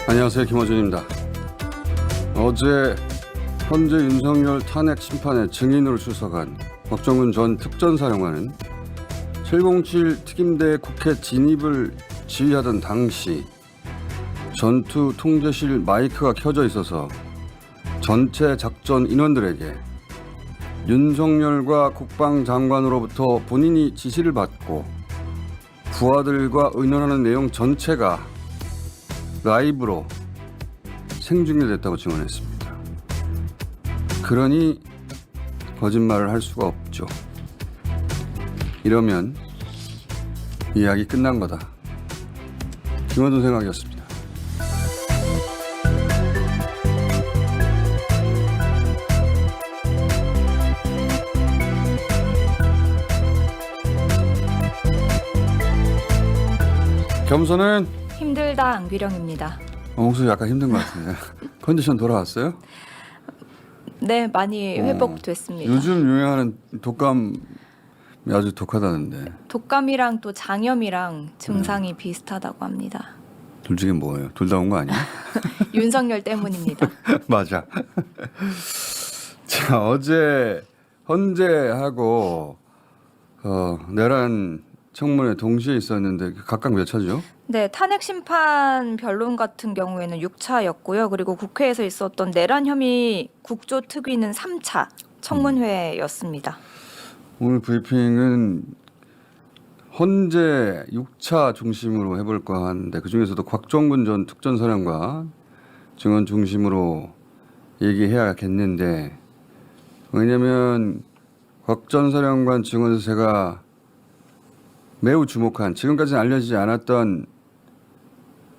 안녕하세요, 김어준입니다. 어제 헌재 윤석열 탄핵 심판에 증인으로 출석한 곽정은 전 특전사령관은 707 특임대 국회 진입을 지휘하던 당시 전투 통제실 마이크가 켜져 있어서 전체 작전 인원들에게 윤석열과 국방장관으로부터 본인이 지시를 받고 부하들과 의논하는 내용 전체가 라이브로 생중계됐다고 증언했습니다. 그러니 거짓말을 할 수가 없죠. 이러면 이야기 끝난 거다. 김어준 생각이었습니다. 겸손은 힘들다 안규령입니다. 목소리 약간 힘든 것 같은데. 컨디션 돌아왔어요? 네, 많이 회복됐습니다. 요즘 유행하는 독감이 아주 독하다는데. 독감이랑 또 장염이랑 증상이 비슷하다고 합니다. 둘 중에 뭐예요? 둘 다 온 거 아니야? 윤석열 때문입니다. 맞아. 자, 어제 헌재하고 내란 청문회 동시에 있었는데 각각 몇 차죠? 네, 탄핵 심판 변론 같은 경우에는 6차였고요. 그리고 국회에서 있었던 내란 혐의 국조특위는 3차 청문회였습니다. 오늘 브리핑은 헌재 6차 중심으로 해볼까 하는데 그중에서도 곽정근 전 특전사령관 증언 중심으로 얘기해야겠는데, 왜냐하면 곽 전 사령관 증언에서 제가 매우 주목한, 지금까지는 알려지지 않았던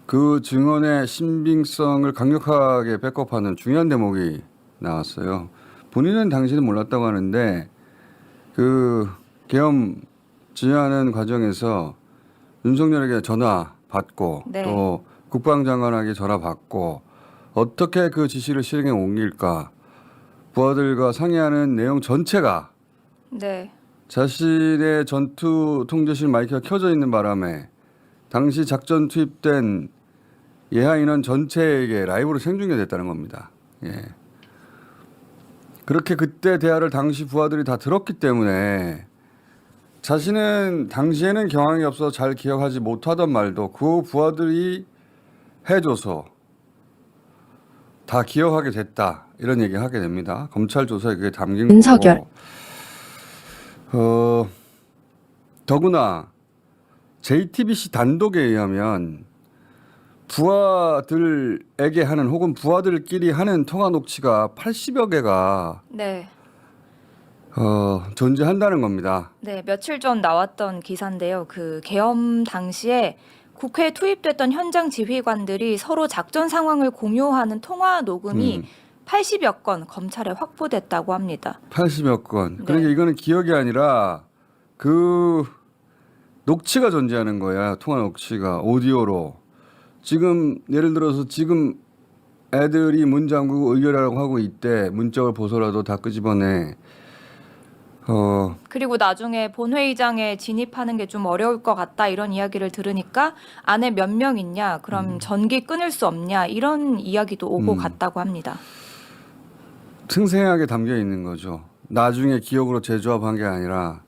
그 증언의 신빙성을 강력하게 백업하는 중요한 대목이 나왔어요. 본인은 당시는 몰랐다고 하는데 그 계엄 지휘하는 과정에서 윤석열에게 전화 받고 네. 또 국방장관에게 전화 받고 어떻게 그 지시를 실행에 옮길까 부하들과 상의하는 내용 전체가 네, 자신의 전투 통제실 마이크가 켜져 있는 바람에 당시 작전 투입된 예하 인원 전체에게 라이브로 생중계됐다는 겁니다. 예. 그렇게 그때 대화를 당시 부하들이 다 들었기 때문에 자신은 당시에는 경황이 없어서 잘 기억하지 못하던 말도 그 부하들이 해줘서 다 기억하게 됐다, 이런 얘기 하게 됩니다. 검찰 조사에 그게 담긴 윤석열. 거고, 더구나 JTBC 단독에 의하면 부하들에게 하는 혹은 부하들끼리 하는 통화 녹취가 80여 개가 네, 존재한다는 겁니다. 네, 며칠 전 나왔던 기사인데요. 그 계엄 당시에 국회에 투입됐던 현장 지휘관들이 서로 작전 상황을 공유하는 통화 녹음이 80여 건 검찰에 확보됐다고 합니다. 80여 건. 네. 그러니까 이거는 기억이 아니라 그 녹취가 존재하는 거야. 통화 녹취가 오디오로. 지금 예를 들어서 지금 애들이 문 잠그고 의결하라고 하고 있대. 문짝을 보서라도 다 끄집어내. 그리고 나중에 본회의장에 진입하는 게 좀 어려울 것 같다 이런 이야기를 들으니까 안에 몇 명 있냐, 그럼 전기 끊을 수 없냐 이런 이야기도 오고 갔다고 합니다. 생생하게 담겨 있는 거죠. 나중에 기억으로 재조합한 게 아니라.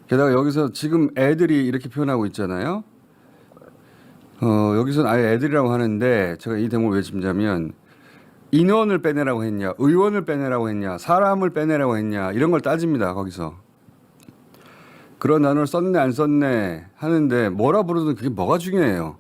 게다가 여기서 지금 애들이 이렇게 표현하고 있잖아요. 여기서는 아예 애들이라고 하는데 제가 이 대목을 왜 짚자면 인원을 빼내라고 했냐, 의원을 빼내라고 했냐, 사람을 빼내라고 했냐 이런 걸 따집니다. 거기서. 그런 단어를 썼네 안 썼네 하는데 뭐라 부르든 그게 뭐가 중요해요.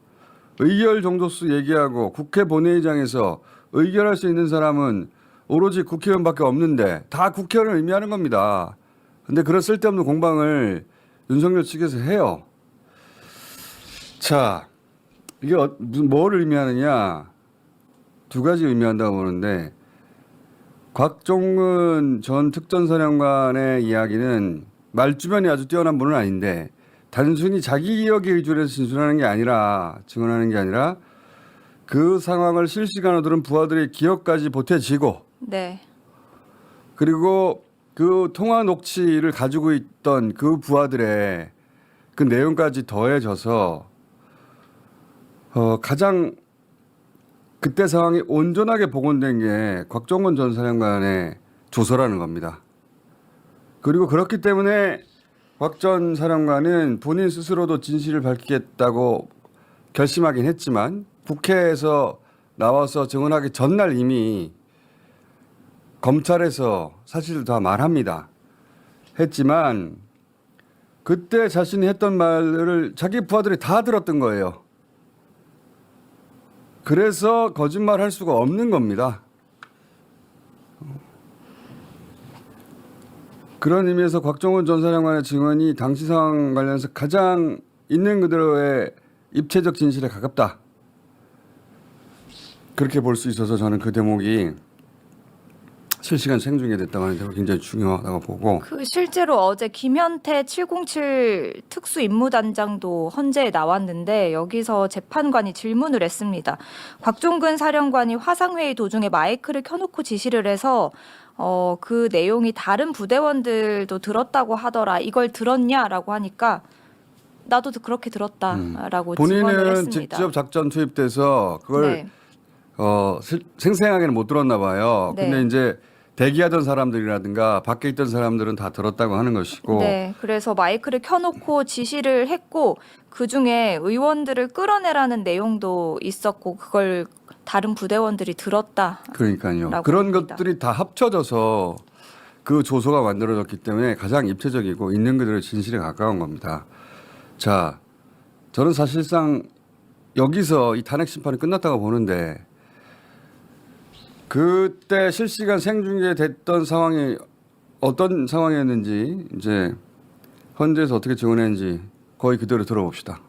의결 정도수 얘기하고 국회 본회의장에서 의결할 수 있는 사람은 오로지 국회의원밖에 없는데 다 국회의원을 의미하는 겁니다. 근데 그런 쓸데없는 공방을 윤석열 측에서 해요. 자, 이게 무슨 뭐를 의미하느냐, 두 가지 의미한다고 보는데 곽종근 전 특전사령관의 이야기는 말주변이 아주 뛰어난 분은 아닌데 단순히 자기 기억에 의존해서 진술하는 게 아니라, 증언하는 게 아니라 그 상황을 실시간으로 들은 부하들의 기억까지 보태지고, 네, 그리고 그 통화 녹취를 가지고 있던 그 부하들의 그 내용까지 더해져서 가장 그때 상황이 온전하게 복원된 게 곽종건 전 사령관의 조서라는 겁니다. 그리고 그렇기 때문에 곽 전 사령관은 본인 스스로도 진실을 밝히겠다고 결심하긴 했지만 국회에서 나와서 증언하기 전날 이미 검찰에서 사실을 다 말합니다. 했지만 그때 자신이 했던 말을 자기 부하들이 다 들었던 거예요. 그래서 거짓말할 수가 없는 겁니다. 그런 의미에서 곽종원 전 사령관의 증언이 당시 상황 관련해서 가장 있는 그대로의 입체적 진실에 가깝다. 그렇게 볼 수 있어서 저는 그 대목이 실시간 생중계 됐다고 하는 데가 굉장히 중요하다고 보고. 그 실제로 어제 김현태 707 특수임무단장도 헌재에 나왔는데 여기서 재판관이 질문을 했습니다. 곽종근 사령관이 화상회의 도중에 마이크를 켜놓고 지시를 해서 그 내용이 다른 부대원들도 들었다고 하더라. 이걸 들었냐라고 하니까 나도 그렇게 들었다라고 증언을 본인은 했습니다. 직접 작전 투입돼서 그걸 네. 생생하게는 못 들었나 봐요. 네. 근데 이제 대기하던 사람들이라든가 밖에 있던 사람들은 다 들었다고 하는 것이고. 네, 그래서 마이크를 켜놓고 지시를 했고 그 중에 의원들을 끌어내라는 내용도 있었고 그걸 다른 부대원들이 들었다. 그러니까요. 라고 그런 합니다. 것들이 다 합쳐져서 그 조서가 만들어졌기 때문에 가장 입체적이고 있는 그대로 진실에 가까운 겁니다. 자, 저는 사실상 여기서 이 탄핵 심판이 끝났다고 보는데 그때 실시간 생중계됐던 상황이 어떤 상황이었는지 이제 헌재에서 어떻게 증언했는지 거의 그대로 들어봅시다.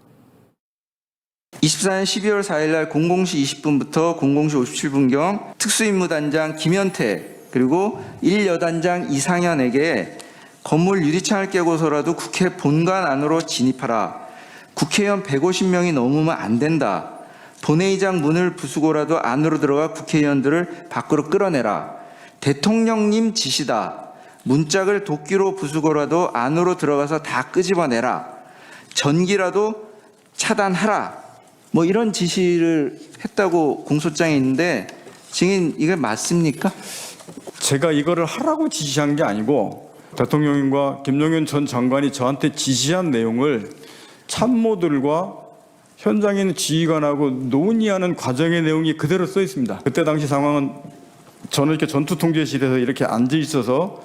24년 12월 4일 날 00시 20분부터 00시 57분경 특수임무단장 김현태 그리고 1여단장 이상현에게 건물 유리창을 깨고서라도 국회 본관 안으로 진입하라. 국회의원 150명이 넘으면 안 된다. 본회의장 문을 부수고라도 안으로 들어가 국회의원들을 밖으로 끌어내라. 대통령님 지시다. 문짝을 도끼로 부수고라도 안으로 들어가서 다 끄집어내라. 전기라도 차단하라. 뭐 이런 지시를 했다고 공소장에 있는데 증인 이게 맞습니까? 제가 이거를 하라고 지시한 게 아니고 대통령님과 김용현 전 장관이 저한테 지시한 내용을 참모들과 현장에 있는 지휘관하고 논의하는 과정의 내용이 그대로 써 있습니다. 그때 당시 상황은 저는 이렇게 전투통제실에서 이렇게 앉아 있어서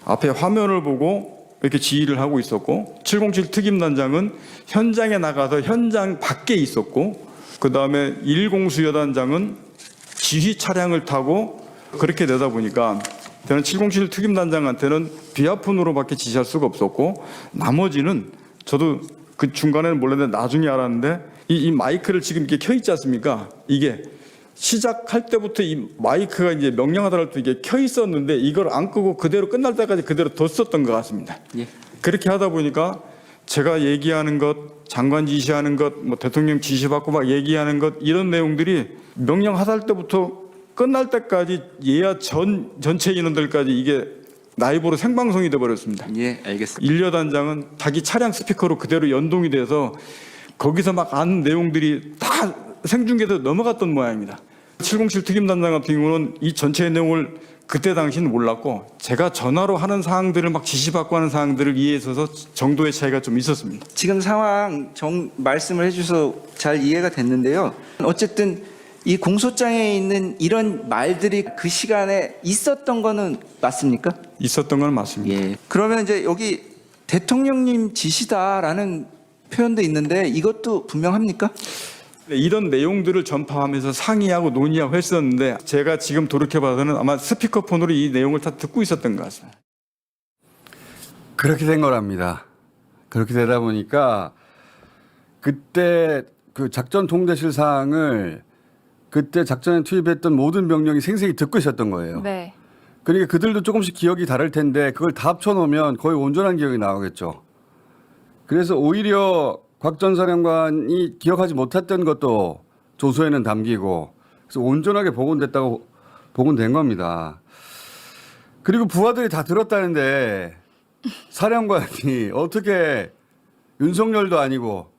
앞에 화면을 보고 이렇게 지휘를 하고 있었고 707 특임단장은 현장에 나가서 현장 밖에 있었고 그 다음에 1공수 여단장은 지휘 차량을 타고 그렇게 되다 보니까 저는 707 특임단장한테는 비아폰으로밖에 지시할 수가 없었고 나머지는 저도 그 중간에는 몰랐는데 나중에 알았는데 이 마이크를 지금 이렇게 켜 있지 않습니까? 이게 시작할 때부터 이 마이크가 이제 명령하더라도 이게 켜 있었는데 이걸 안 끄고 그대로 끝날 때까지 그대로 뒀었던 것 같습니다. 예. 그렇게 하다 보니까 제가 얘기하는 것, 장관 지시하는 것, 뭐 대통령 지시받고 막 얘기하는 것 이런 내용들이 명령하달 때부터 끝날 때까지 예하 전체 인원들까지 이게 라이브로 생방송이 돼버렸습니다. 예, 알겠습니다. 1여단장은 자기 차량 스피커로 그대로 연동이 돼서 거기서 막 아는 내용들이 다 생중계도 넘어갔던 모양입니다. 707 특임단장 같은 경우는 이 전체의 내용을 그때 당시는 몰랐고 제가 전화로 하는 사항들을 막 지시받고 하는 사항들을 이해해서 정도의 차이가 좀 있었습니다. 지금 상황 말씀을 해주셔서 잘 이해가 됐는데요. 어쨌든 이 공소장에 있는 이런 말들이 그 시간에 있었던 거는 맞습니까? 있었던 건 맞습니다. 예. 그러면 이제 여기 대통령님 지시다라는 표현도 있는데 이것도 분명합니까? 이런 내용들을 전파하면서 상의하고 논의하고 했었는데 제가 지금 돌이켜봐서는 아마 스피커폰으로 이 내용을 다 듣고 있었던 것 같습니다. 그렇게 된 거랍니다. 그렇게 되다 보니까 그때 그 작전 통제실 사항을 그때 작전에 투입했던 모든 병력이 생생히 듣고 있었던 거예요. 네. 그러니까 그들도 조금씩 기억이 다를 텐데 그걸 다 합쳐놓으면 거의 온전한 기억이 나오겠죠. 그래서 오히려 곽 전 사령관이 기억하지 못했던 것도 조서에는 담기고 그래서 온전하게 복원된 겁니다. 그리고 부하들이 다 들었다는데 사령관이 어떻게 윤석열도 아니고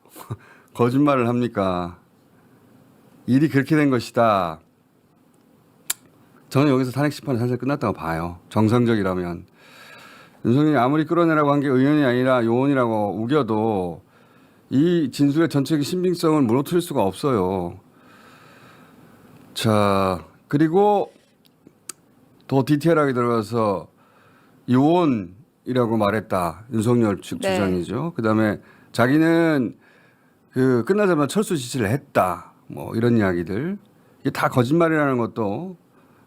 거짓말을 합니까? 일이 그렇게 된 것이다. 저는 여기서 탄핵 심판은 사실 끝났다고 봐요. 정상적이라면. 윤석열이 아무리 끌어내라고 한 게 의원이 아니라 요원이라고 우겨도 이 진술의 전체적인 신빙성을 무너뜨릴 수가 없어요. 자, 그리고 더 디테일하게 들어가서 요원이라고 말했다. 윤석열 측 네. 주장이죠. 그다음에 자기는 그 끝나자마자 철수 지시를 했다. 뭐 이런 이야기들. 이게 다 거짓말이라는 것도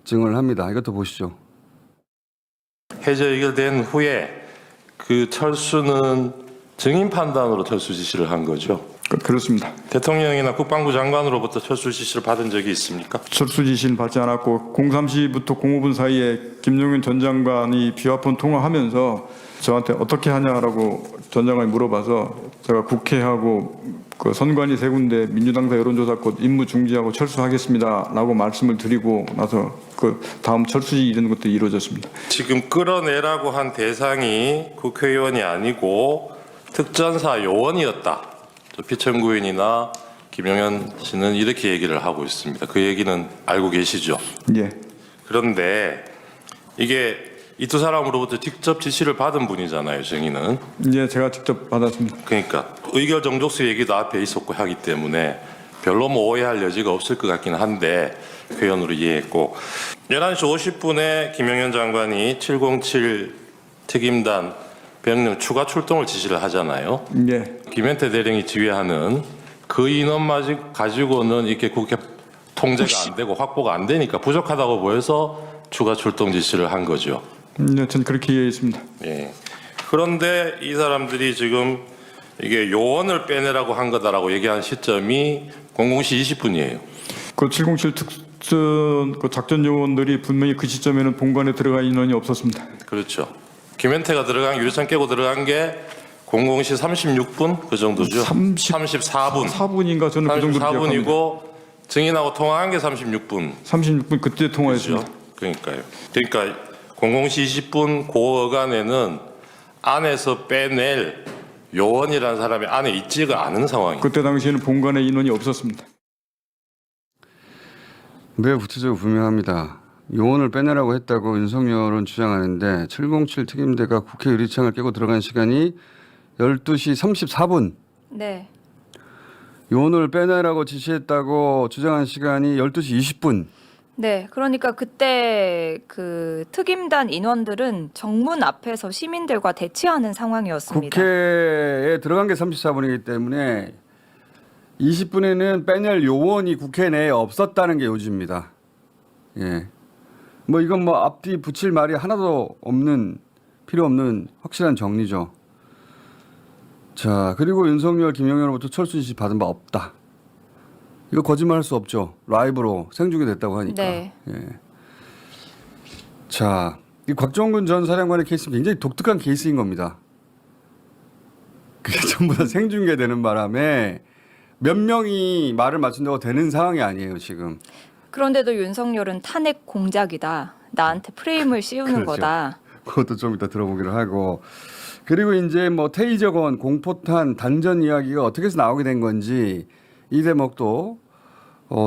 증언을 합니다. 이것도 보시죠. 해제 의결된 후에 그 철수는 증인 판단으로 철수 지시를 한 거죠. 그렇습니다. 대통령이나 국방부 장관으로부터 철수 지시를 받은 적이 있습니까? 철수 지시는 받지 않았고 03시부터 05분 사이에 김용현 전 장관이 비화폰 통화하면서 저한테 어떻게 하냐라고 전 장관이 물어봐서 제가 국회하고 그 선관위 세 군데 민주당사 여론조사권 임무 중지하고 철수하겠습니다라고 말씀을 드리고 나서 그 다음 철수지 이런 것도 이루어졌습니다. 지금 끌어내라고 한 대상이 국회의원이 아니고 특전사 요원이었다. 피청구인이나 김용현 씨는 이렇게 얘기를 하고 있습니다. 그 얘기는 알고 계시죠? 예. 그런데 이게 이 두 사람으로부터 직접 지시를 받은 분이잖아요, 증인은. 예, 제가 직접 받았습니다. 그러니까 의결 정족수 얘기도 앞에 있었고 하기 때문에 별로 뭐 오해할 여지가 없을 것 같긴 한데 회원으로 이해했고 11시 50분에 김용현 장관이 707 특임단 병력 추가 출동을 지시를 하잖아요. 예. 김현태 대령이 지휘하는 그 인원만 가지고는 이렇게 국회 통제가 안 되고 확보가 안 되니까 부족하다고 보여서 추가 출동 지시를 한 거죠. 네, 전 그렇게 이해했습니다. 예. 그런데 이 사람들이 지금 이게 요원을 빼내라고 한 거다라고 얘기한 시점이 00시 20분이에요. 그 707 특전 그 작전 요원들이 분명히 그 시점에는 본관에 들어갈 인원이 없었습니다. 그렇죠. 김현태가 들어간 유리창 깨고 들어간 게 00시 36분 그 정도죠. 34분. 4분인가 저는 그 정도로 기억합니다. 34분이고 증인하고 통화한 게 36분. 36분 그때 통화했습니다. 그렇죠. 그러니까요. 그러니까 00시 20분 그 어간에는 안에서 빼낼 요원이라는 사람이 안에 있지가 않은 상황이에요. 그때 당시에는 본관에 인원이 없었습니다. 매우 구체적으로 분명합니다. 요원을 빼내라고 했다고 윤석열은 주장하는데 707 특임대가 국회 유리창을 깨고 들어간 시간이 12시 34분. 네. 요원을 빼내라고 지시했다고 주장한 시간이 12시 20분. 네, 그러니까 그때 그 특임단 인원들은 정문 앞에서 시민들과 대치하는 상황이었습니다. 국회에 들어간 게 34분이기 때문에 20분에는 빼낼 요원이 국회 내에 없었다는 게 요지입니다. 예. 뭐 이건 뭐 앞뒤 붙일 말이 하나도 없는 필요 없는 확실한 정리죠. 자, 그리고 윤석열, 김용현으로부터 철수 지시 받은 바 없다. 이거 거짓말할 수 없죠. 라이브로 생중계됐다고 하니까. 네. 예. 자, 이 곽종근 전 사령관의 케이스는 굉장히 독특한 케이스인 겁니다. 그게 전부 다 생중계되는 바람에 몇 명이 말을 맞춘다고 되는 상황이 아니에요, 지금. 그런데도 윤석열은 탄핵 공작이다. 나한테 프레임을 씌우는 그렇죠. 거다. 그것도 좀 이따 들어보기로 하고. 그리고 이제 뭐 테이저건, 공포탄, 단전 이야기가 어떻게 해서 나오게 된 건지 이 대목도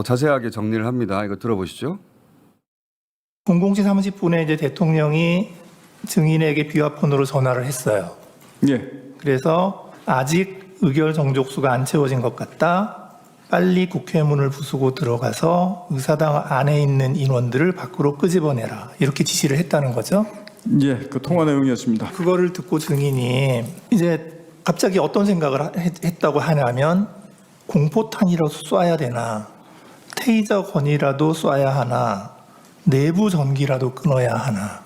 자세하게 정리를 합니다. 이거 들어보시죠. 00시 30분에 이제 대통령이 증인에게 비화폰으로 전화를 했어요. 예. 그래서 아직 의결 정족수가 안 채워진 것 같다. 빨리 국회문을 부수고 들어가서 의사당 안에 있는 인원들을 밖으로 끄집어내라. 이렇게 지시를 했다는 거죠. 예, 그 통화 내용이었습니다. 그거를 듣고 증인이 이제 갑자기 어떤 생각을 했다고 하냐면 공포탄이라도 쏴야 되나, 테이저건이라도 쏴야 하나, 내부 전기라도 끊어야 하나.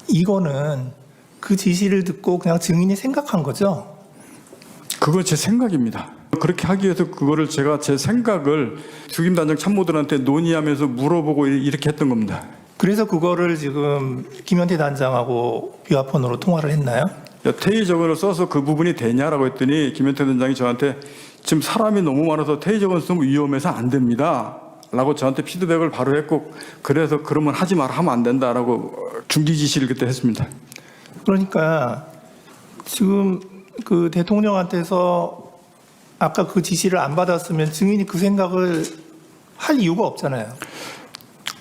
이거는 그 지시를 듣고 그냥 증인이 생각한 거죠. 그거 제 생각입니다. 그렇게 하기 위해서 그거를 제가 제 생각을 특임단장 참모들한테 논의하면서 물어보고 이렇게 했던 겁니다. 그래서 그거를 지금 김현태 단장하고 비화폰으로 통화를 했나요? 테이저건을 써서 그 부분이 되냐라고 했더니 김현태 단장이 저한테 지금 사람이 너무 많아서 테이저건 쓰면 위험해서 안 됩니다 라고 저한테 피드백을 바로 했고, 그래서 그러면 하지 마라, 하면 안 된다라고 중지 지시를 그때 했습니다. 그러니까 지금 그 대통령한테서 아까 그 지시를 안 받았으면 증인이 그 생각을 할 이유가 없잖아요.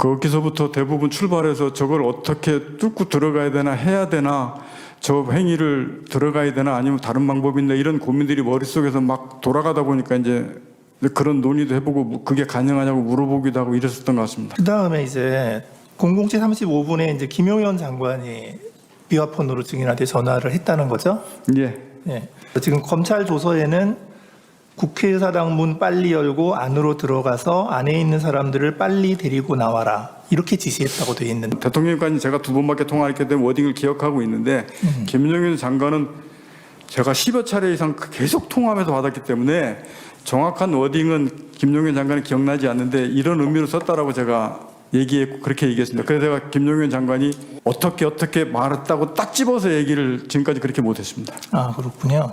거기서부터 대부분 출발해서 저걸 어떻게 뚫고 들어가야 되나 해야 되나 저 행위를 들어가야 되나 아니면 다른 방법이 있나 이런 고민들이 머릿속에서 막 돌아가다 보니까 이제 그런 논의도 해보고 그게 가능하냐고 물어보기도 하고 이랬었던 것 같습니다. 그 다음에 이제 00시 35분에 이제 김용현 장관이 비화폰으로 증인한테 전화를 했다는 거죠. 예. 예. 지금 검찰 조서에는 국회의사당 문 빨리 열고 안으로 들어가서 안에 있는 사람들을 빨리 데리고 나와라 이렇게 지시했다고 돼 있는데 대통령까지 제가 2번밖에 통화했기 때문에 워딩을 기억하고 있는데 김용현 장관은 제가 10여 차례 이상 계속 통화하면서 받았기 때문에 정확한 워딩은 김용현 장관이 기억나지 않는데 이런 의미로 썼다라고 제가 얘기했고 그렇게 얘기했습니다. 그래서 제가 김용현 장관이 어떻게 말했다고 딱 집어서 얘기를 지금까지 그렇게 못했습니다. 아 그렇군요.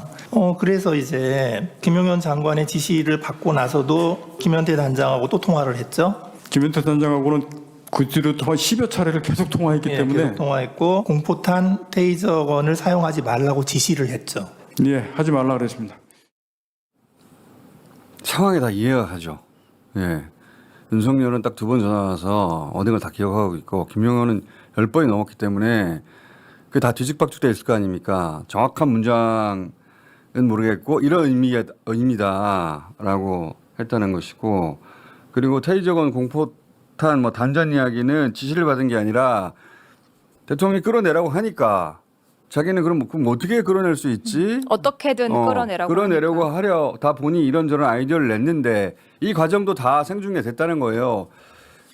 그래서 이제 김용현 장관의 지시를 받고 나서도 김현태 단장하고 또 통화를 했죠. 김현태 단장하고는 그 뒤로 한 10여 차례를 계속 통화했기 예, 때문에 계속 통화했고 공포탄 테이저건을 사용하지 말라고 지시를 했죠. 예, 하지 말라 그랬습니다. 상황이 다 이해가 가죠. 예. 윤석열은 딱 2번 전화 와서 어딘 걸 다 기억하고 있고 김용현은 10번이 넘었기 때문에 그게 다 뒤죽박죽돼 있을 거 아닙니까? 정확한 문장은 모르겠고 이런 의미다라고 했다는 것이고 그리고 테이저건 공포탄 뭐 단전 이야기는 지시를 받은 게 아니라 대통령이 끌어내라고 하니까 자기는 그럼 어떻게 끌어낼 수 있지? 어떻게든 끌어내려고 하려 다 보니 이런저런 아이디어를 냈는데 이 과정도 다 생중계 됐다는 거예요.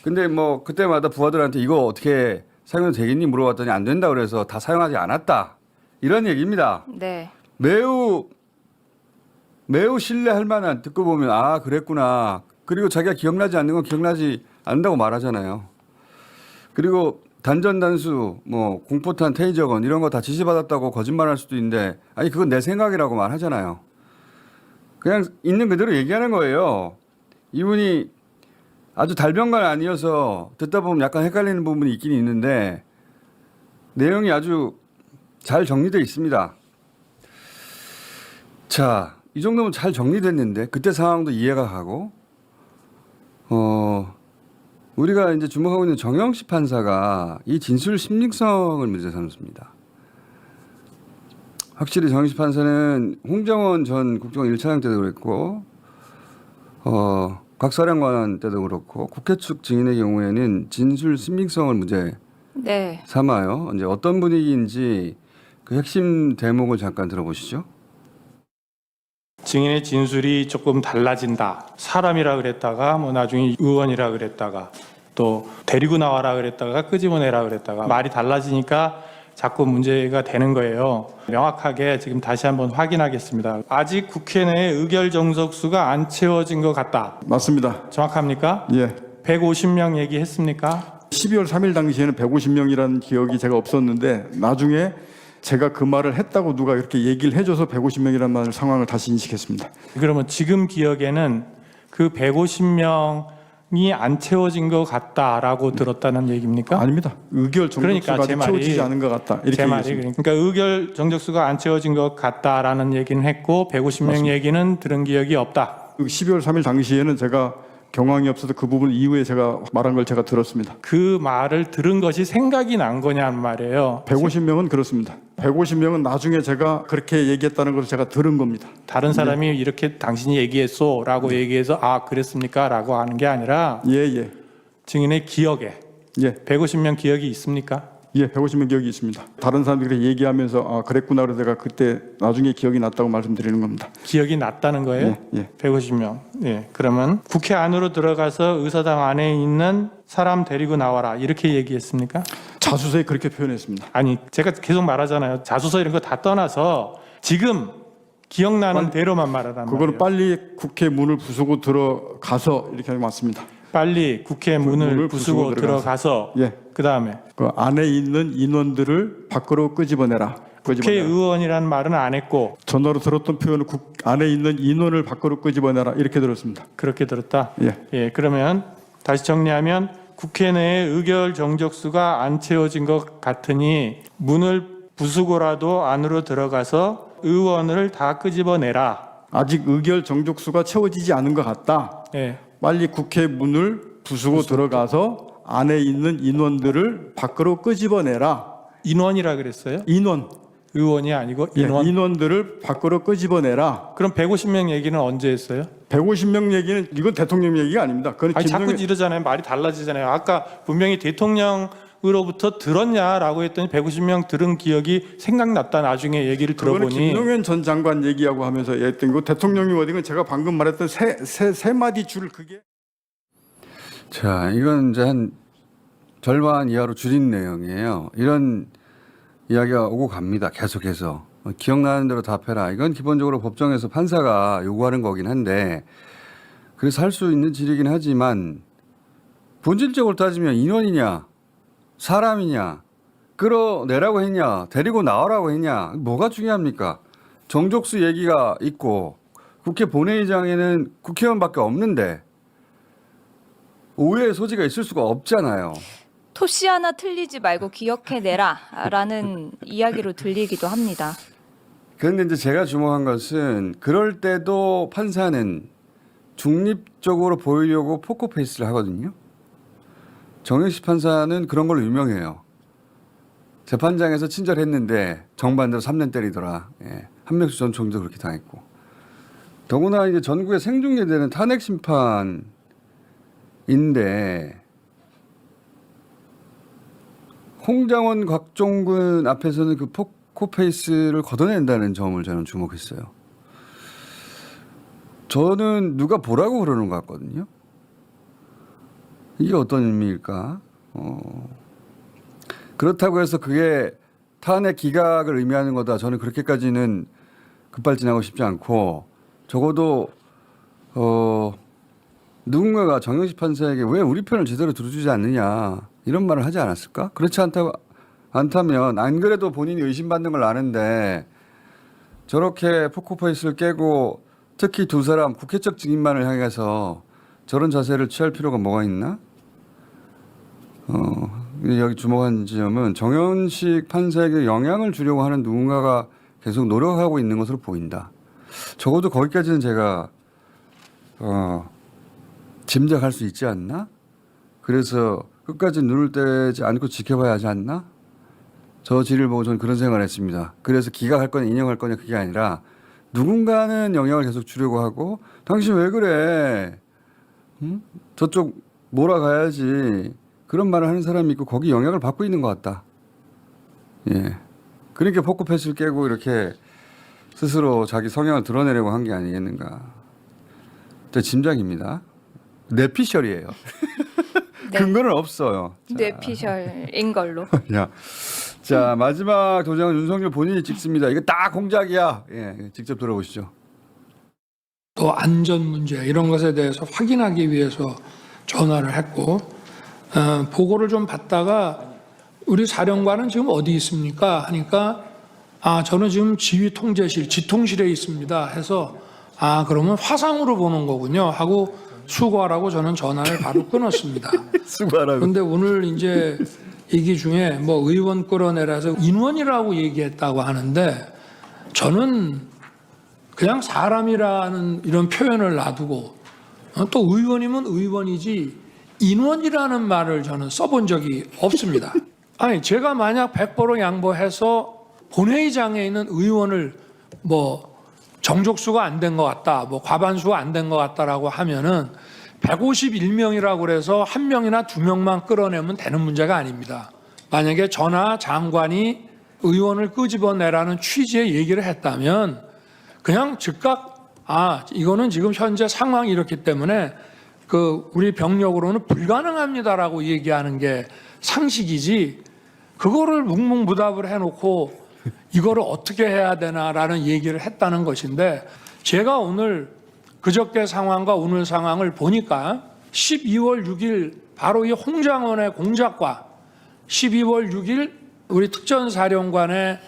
근데 뭐 그때마다 부하들한테 이거 어떻게 사용해도 되겠니 물어봤더니 안 된다 그래서 다 사용하지 않았다. 이런 얘기입니다. 네. 매우 신뢰할 만한 듣고 보면 아 그랬구나. 그리고 자기가 기억나지 않는 건 기억나지 않는다고 말하잖아요. 그리고 단전 단수 뭐 공포탄 테이저건 이런 거 다 지시받았다고 거짓말할 수도 있는데 아니 그건 내 생각이라고 말하잖아요. 그냥 있는 그대로 얘기하는 거예요. 이분이 아주 달변가 아니어서 듣다 보면 약간 헷갈리는 부분이 있긴 있는데 내용이 아주 잘 정리되어 있습니다. 자, 이 정도면 잘 정리됐는데 그때 상황도 이해가 가고 우리가 이제 주목하고 있는 정영식 판사가 이 진술 심리성을 문제 삼습니다. 확실히 정영식 판사는 홍정원 전 국정원 1차장 때도 그랬고 곽사령관 때도 그렇고 국회 측 증인의 경우에는 진술 신빙성을 문제 네. 삼아요. 이제 어떤 분위기인지 그 핵심 대목을 잠깐 들어보시죠. 증인의 진술이 조금 달라진다. 사람이라 그랬다가 뭐 나중에 의원이라 그랬다가 또 데리고 나와라 그랬다가 끄집어내라 그랬다가 말이 달라지니까 자꾸 문제가 되는 거예요. 명확하게 지금 다시 한번 확인하겠습니다. 아직 국회 내에 의결 정석수가 안 채워진 것 같다. 맞습니다. 정확합니까? 예. 150명 얘기했습니까? 12월 3일 당시에는 150명이라는 기억이 제가 없었는데 나중에 제가 그 말을 했다고 누가 이렇게 얘기를 해줘서 150명이라는 말 상황을 다시 인식했습니다. 그러면 지금 기억에는 그 150명이 안 채워진 것 같다라고 들었다는 얘기입니까? 아닙니다. 의결 정적수가 그러니까 제 아직 말이- 채워지지 않은 것 같다. 이렇게 제 말이 얘기했습니다. 그러니까 의결 정적수가 안 채워진 것 같다라는 얘기는 했고 150명 맞습니다. 얘기는 들은 기억이 없다. 12월 3일 당시에는 제가 경황이 없어서 그 부분 이후에 제가 말한 걸 제가 들었습니다. 그 말을 들은 것이 생각이 난 거냐는 말이에요. 150명은 그렇습니다. 150명은 나중에 제가 그렇게 얘기했다는 것을 제가 들은 겁니다. 다른 사람이 이렇게 당신이 얘기했소라고 얘기해서 아 그랬습니까라고 하는 게 아니라 예. 증인의 기억에 예. 150명 기억이 있습니까? 예, 150명 기억이 있습니다. 다른 사람들이 얘기하면서 아 그랬구나 그래서 제가 그때 나중에 기억이 났다고 말씀드리는 겁니다. 기억이 났다는 거예요? 예. 150명. 예. 그러면 국회 안으로 들어가서 의사당 안에 있는 사람 데리고 나와라 이렇게 얘기했습니까? 자수서에 그렇게 표현했습니다. 아니 제가 계속 말하잖아요. 자수서 이런 거 다 떠나서 지금 기억나는 대로만 말하란 말이에요. 그거는 빨리 국회 문을 부수고 들어가서 이렇게 하는 게 맞습니다. 빨리 국회 문을 부수고 들어가서 예. 그 다음에 그 안에 있는 인원들을 밖으로 끄집어내라. 국회의원이라는 말은 안 했고 전화로 들었던 표현은 안에 있는 인원을 밖으로 끄집어내라 이렇게 들었습니다. 그렇게 들었다. 예. 그러면 다시 정리하면 국회 내에 의결 정적수가 안 채워진 것 같으니 문을 부수고라도 안으로 들어가서 의원을 다 끄집어내라. 아직 의결 정족수가 채워지지 않은 것 같다. 예. 빨리 국회 문을 부수고 들어가서 안에 있는 인원들을 밖으로 끄집어내라. 인원이라 그랬어요? 인원. 의원이 아니고 인원. 예, 인원들을 밖으로 끄집어내라. 그럼 150명 얘기는 언제 했어요? 150명 얘기는 이건 대통령 얘기가 아닙니다. 그건 아니 자꾸 김정일 이러잖아요. 말이 달라지잖아요. 아까 분명히 대통령으로부터 들었냐라고 했더니 150명 들은 기억이 생각났다. 나중에 얘기를 그거는 들어보니 김용현 전 장관 얘기하고 하면서 했던 거 대통령이 어디건 제가 방금 말했던 세 마디 줄 그게 자, 이건 이제 한 절반 이하로 줄인 내용이에요. 이런 이야기가 오고 갑니다. 계속해서. 기억나는 대로 답해라. 이건 기본적으로 법정에서 판사가 요구하는 거긴 한데 그래서 할 수 있는 질이긴 하지만 본질적으로 따지면 인원이냐 사람이냐 끌어내라고 했냐 데리고 나오라고 했냐 뭐가 중요합니까? 정족수 얘기가 있고 국회 본회의장에는 국회의원밖에 없는데 오해의 소지가 있을 수가 없잖아요. 토씨 하나 틀리지 말고 기억해내라 라는 이야기로 들리기도 합니다. 그런데 이제 제가 주목한 것은 그럴 때도 판사는 중립적으로 보이려고 포커페이스를 하거든요. 정영식 판사는 그런 걸로 유명해요. 재판장에서 친절했는데 정반대로 3년 때리더라. 예. 한명수 전 총리도 그렇게 당했고. 더구나 이제 전국에 생중계되는 탄핵 심판인데 홍장원, 곽종근 앞에서는 그 포커페이스를 걷어낸다는 점을 저는 주목했어요. 저는 누가 보라고 그러는 것 같거든요. 이게 어떤 의미일까? 그렇다고 해서 그게 탄핵 기각을 의미하는 거다. 저는 그렇게까지는 급발진하고 싶지 않고 적어도 누군가가 정영식 판사에게 왜 우리 편을 제대로 들어주지 않느냐 이런 말을 하지 않았을까? 그렇지 않다면 안 그래도 본인이 의심받는 걸 아는데 저렇게 포커페이스를 깨고 특히 두 사람 국회적 증인만을 향해서 저런 자세를 취할 필요가 뭐가 있나? 여기 주목한 지점은 정현식 판사에게 영향을 주려고 하는 누군가가 계속 노력하고 있는 것으로 보인다. 적어도 거기까지는 제가 짐작할 수 있지 않나? 그래서 끝까지 눈을 떼지 않고 지켜봐야 하지 않나? 저 질을 보고 저는 그런 생각을 했습니다. 그래서 기각할 거냐 인용할 거냐 그게 아니라 누군가는 영향을 계속 주려고 하고 당신 왜 그래? 응? 저쪽 몰아가야지. 그런 말을 하는 사람이 있고 거기 영향을 받고 있는 것 같다. 예. 그러니까 포커페이스를 깨고 이렇게 스스로 자기 성향을 드러내려고 한 게 아니겠는가. 제 짐작입니다. 뇌피셜이에요. 네. 근거는 없어요. 뇌피셜인 걸로. 자, 마지막 도장은 윤석열 본인이 찍습니다. 이거 다 공작이야. 예, 직접 들어보시죠. 또 안전 문제 이런 것에 대해서 확인하기 위해서 전화를 했고 보고를 좀 받다가 우리 사령관은 지금 어디 있습니까? 하니까 저는 지금 지휘 통제실 지통실에 있습니다 해서 그러면 화상으로 보는 거군요 하고 수고하라고 저는 전화를 바로 끊었습니다. 수고하라고. 그런데 오늘 이제 얘기 중에 뭐 의원 끌어내라서 인원이라고 얘기했다고 하는데 저는 그냥 사람이라는 이런 표현을 놔두고 또 의원이면 의원이지 인원이라는 말을 저는 써본 적이 없습니다. 아니 제가 만약 100% 양보해서 본회의장에 있는 의원을 뭐 정족수가 안 된 것 같다, 뭐 과반수가 안 된 것 같다라고 하면은 151명이라고 그래서 한 명이나 두 명만 끌어내면 되는 문제가 아닙니다. 만약에 저나 장관이 의원을 끄집어내라는 취지의 얘기를 했다면 그냥 즉각 이거는 지금 현재 상황이 이렇기 때문에 우리 병력으로는 불가능합니다라고 얘기하는 게 상식이지 그거를 묵묵부답을 해놓고 이거를 어떻게 해야 되나라는 얘기를 했다는 것인데 제가 오늘 그저께 상황과 오늘 상황을 보니까 12월 6일 바로 이 홍장원의 공작과 12월 6일 우리 특전사령관의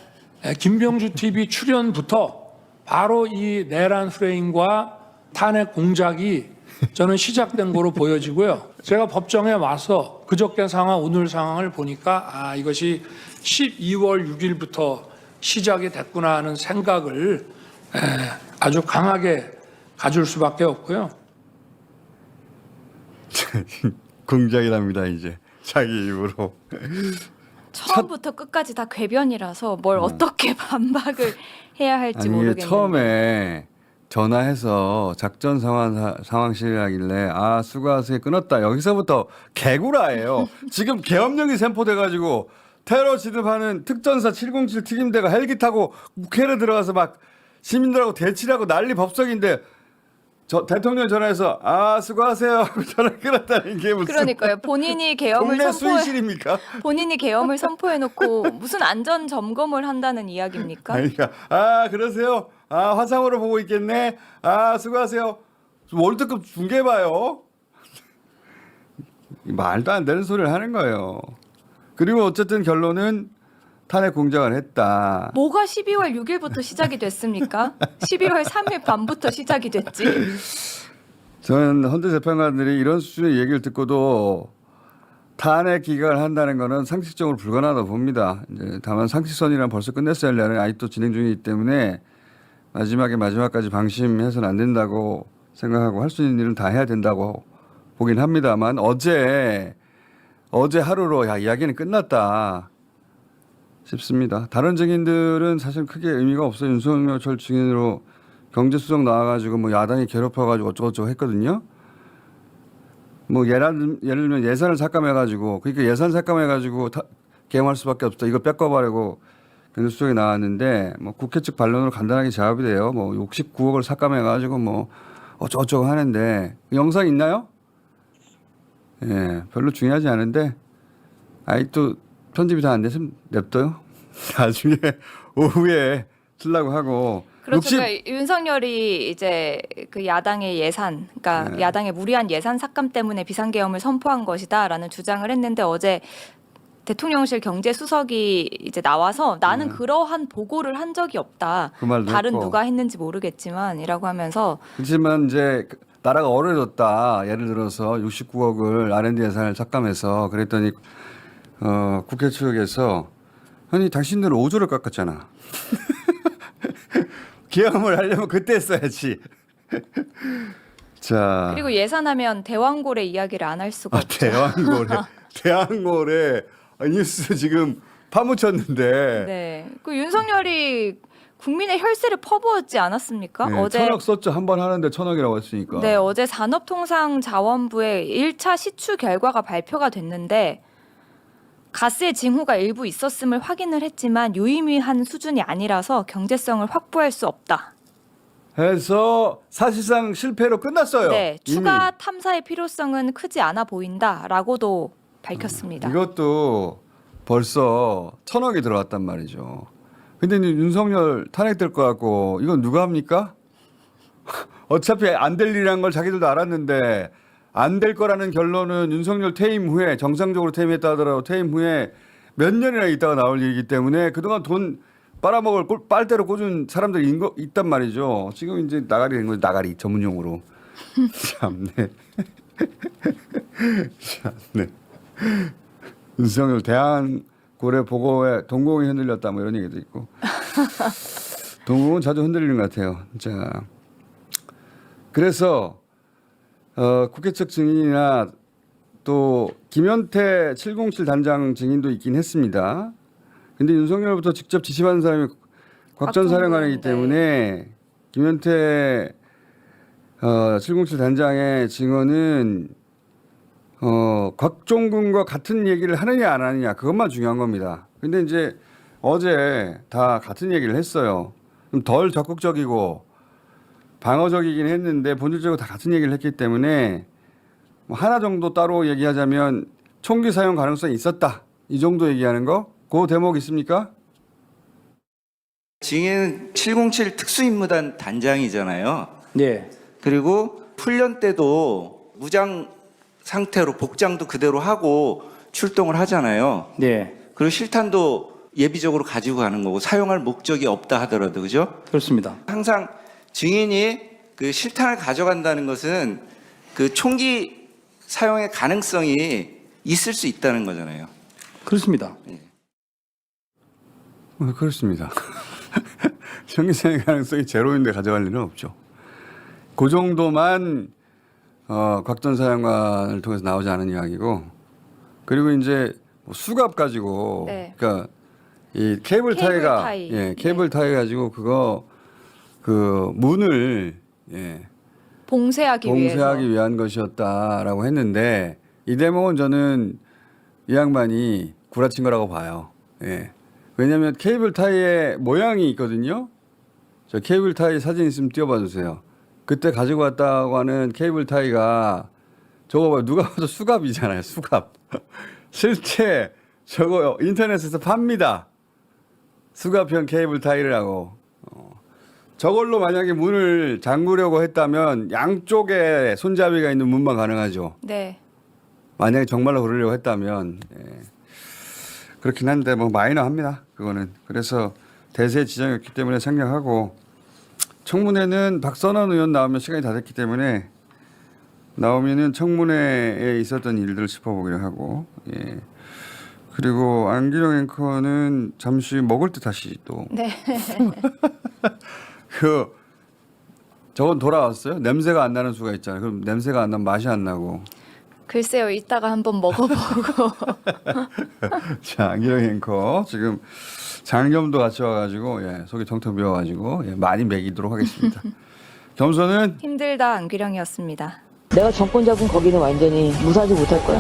김병주 TV 출연부터 바로 이 내란 프레임과 탄핵 공작이 저는 시작된 거로 보여지고요. 제가 법정에 와서 그저께 상황, 오늘 상황을 보니까 이것이 12월 6일부터 시작이 됐구나 하는 생각을 아주 강하게 가질 수밖에 없고요. 공작이랍니다 이제. 자기 입으로. 처음부터 끝까지 다 궤변이라서 뭘 어떻게 반박을 해야 할지 아니 이게 모르겠는데. 처음에 전화해서 작전 상황실이라길래 아 수고하세요 끊었다. 여기서부터 개구라예요. 지금 계엄령이 선포돼가지고 테러 진입하는 특전사 707 특임대가 헬기 타고 국회를 들어가서 막 시민들하고 대치하고 난리 법석인데 대통령 전화해서 아 수고하세요 하고 전화 끊었다는 게 무슨 그러니까요. 본인이 계엄을 동네 선포해 수의실입니까? 본인이 계엄을 선포해놓고 무슨 안전 점검을 한다는 이야기입니까? 아니, 그러니까 아 그러세요? 아 화상으로 보고 있겠네. 아 수고하세요. 월드컵 중계 봐요. 말도 안 되는 소리를 하는 거예요. 그리고 어쨌든 결론은 탄핵 공작을 했다. 뭐가 12월 6일부터 시작이 됐습니까? 12월 3일 밤부터 시작이 됐지. 저는 헌재 재판관들이 이런 수준의 얘기를 듣고도 탄핵 기각을 한다는 것은 상식적으로 불가능하다고 봅니다. 이제 다만 상식선이란 벌써 끝냈어야 할 일은 아직도 진행 중이기 때문에 마지막까지 방심해서는 안 된다고 생각하고 할 수 있는 일은 다 해야 된다고 보긴 합니다만 어제 하루로 야 이야기는 끝났다 싶습니다. 다른 증인들은 사실 크게 의미가 없어요. 윤석열 증인으로 경제수석 나와가지고 뭐 야당이 괴롭혀가지고 어쩌고저쩌고 했거든요. 뭐 예를 들면 예산을 삭감해가지고 그러니까 예산 삭감해가지고 계엄할 수밖에 없다. 이거 뺏겨버리고 경제수석이 나왔는데 뭐 국회 측 반론으로 간단하게 제압이 돼요. 뭐 69억을 삭감해가지고 뭐 어쩌고저쩌고 하는데 영상 있나요? 예, 별로 중요하지 않은데 아직도 편집이 다 안 돼서 냅둬요. 나중에 오후에 쓰려고 하고. 그렇죠. 그러니까 윤석열이 이제 그 야당의 예산, 그러니까 네. 야당의 무리한 예산 삭감 때문에 비상계엄을 선포한 것이다라는 주장을 했는데 어제 대통령실 경제수석이 이제 나와서 나는 그러한 보고를 한 적이 없다. 그 말도 다른 했고. 누가 했는지 모르겠지만이라고 하면서 그렇지만 이제 나라가 어려졌다. 예를 들어서 69억을 R&D 예산을 삭감해서 그랬더니 국회 측에서 아니 당신들은 5조를 깎았잖아. 계엄을 하려면 그때 했어야지. 자, 그리고 예산하면 대왕고래 이야기를 안 할 수가 없죠. 대왕고래 뉴스 지금 파묻혔는데 네, 그 윤석열이 국민의 혈세를 퍼부었지 않았습니까? 네, 어제 1,000억 썼죠. 한 번 하는데 1,000억이라고 했으니까. 네, 어제 산업통상자원부의 1차 시추 결과가 발표가 됐는데 가스의 징후가 일부 있었음을 확인을 했지만 유의미한 수준이 아니라서 경제성을 확보할 수 없다. 해서 사실상 실패로 끝났어요. 네, 이미. 추가 탐사의 필요성은 크지 않아 보인다라고도 밝혔습니다. 이것도 벌써 1,000억이 들어왔단 말이죠. 근데 이제 윤석열 탄핵될 것 같고 이건 누가 합니까? 어차피 안 될 일이라는 걸 자기들도 알았는데 안 될 거라는 결론은 윤석열 퇴임 후에 정상적으로 퇴임했다 하더라도 퇴임 후에 몇 년이나 있다가 나올 일이기 때문에 그동안 돈 빨아먹을 빨대로 꽂은 사람들이 있단 말이죠. 지금 이제 나가리 된 거죠. 나가리 전문용어로. 참네. 참네. 윤석열 대한고래 보고에 동공이 흔들렸다 뭐 이런 얘기도 있고. 동공은 자주 흔들리는 것 같아요. 자, 그래서 국회 측 증인이나 또 김현태 707 단장 증인도 있긴 했습니다. 근데 윤석열부터 직접 지시받은 사람이 곽전 사령관이기 때문에 김현태 707 단장의 증언은 곽종군과 같은 얘기를 하느냐 안 하느냐 그것만 중요한 겁니다. 근데 이제 어제 다 같은 얘기를 했어요. 좀 덜 적극적이고 방어적이긴 했는데 본질적으로 다 같은 얘기를 했기 때문에 뭐 하나 정도 따로 얘기하자면 총기 사용 가능성이 있었다. 이 정도 얘기하는 거? 그 대목 있습니까? 증인은 707 특수임무단 단장이잖아요. 네. 그리고 훈련 때도 무장 상태로 복장도 그대로 하고 출동을 하잖아요. 네. 그리고 실탄도 예비적으로 가지고 가는 거고 사용할 목적이 없다 하더라도 그죠? 그렇습니다. 항상 증인이 그 실탄을 가져간다는 것은 그 총기 사용의 가능성이 있을 수 있다는 거잖아요. 그렇습니다. 그렇습니다. 총기사용 가능성이 제로인데 가져갈 일은 없죠. 그 정도만 곽전 사령관을 통해서 나오지 않은 이야기고 그리고 이제 뭐 수갑 가지고 네. 그러니까 이 케이블 케이블 타이가 타이. 예, 케이블 타이 가지고 그거 그 문을 예, 봉쇄하기 봉쇄하기 위해서. 위한 것이었다라고 했는데 이 대목은 저는 이 양반이 구라친 거라고 봐요. 예. 왜냐하면 케이블 타이의 모양이 있거든요. 저 케이블 타이 사진 있으면 띄워봐 주세요. 그때 가지고 왔다고 하는 케이블 타이가 저거 봐요. 누가 봐도 수갑이잖아요. 수갑. 실제 저거 인터넷에서 팝니다. 수갑형 케이블 타이를 하고. 저걸로 만약에 문을 잠그려고 했다면 양쪽에 손잡이가 있는 문만 가능하죠. 네. 만약에 정말로 그러려고 했다면 예. 그렇긴 한데 뭐 마이너합니다. 그거는. 그래서 대세 지정이었기 때문에 생략하고 청문회는 박선원 의원 나오면 시간이 다 됐기 때문에 나오면은 청문회에 있었던 일들을 짚어보기로 하고 예. 그리고 안기령 앵커는 잠시 먹을 듯 다시 또 네. 그 저건 돌아왔어요? 냄새가 안 나는 수가 있잖아요. 그럼 냄새가 안 나면 맛이 안 나고. 글쎄요. 이따가 한번 먹어보고. 자, 안기령 앵커 지금 장염도 같이 와가지고 예, 속이 텅텅 비어가지고 예, 많이 먹이도록 하겠습니다. 겸손은 힘들다 안규령이었습니다. 내가 정권 잡은 거기는 완전히 무사하지 못할 거야.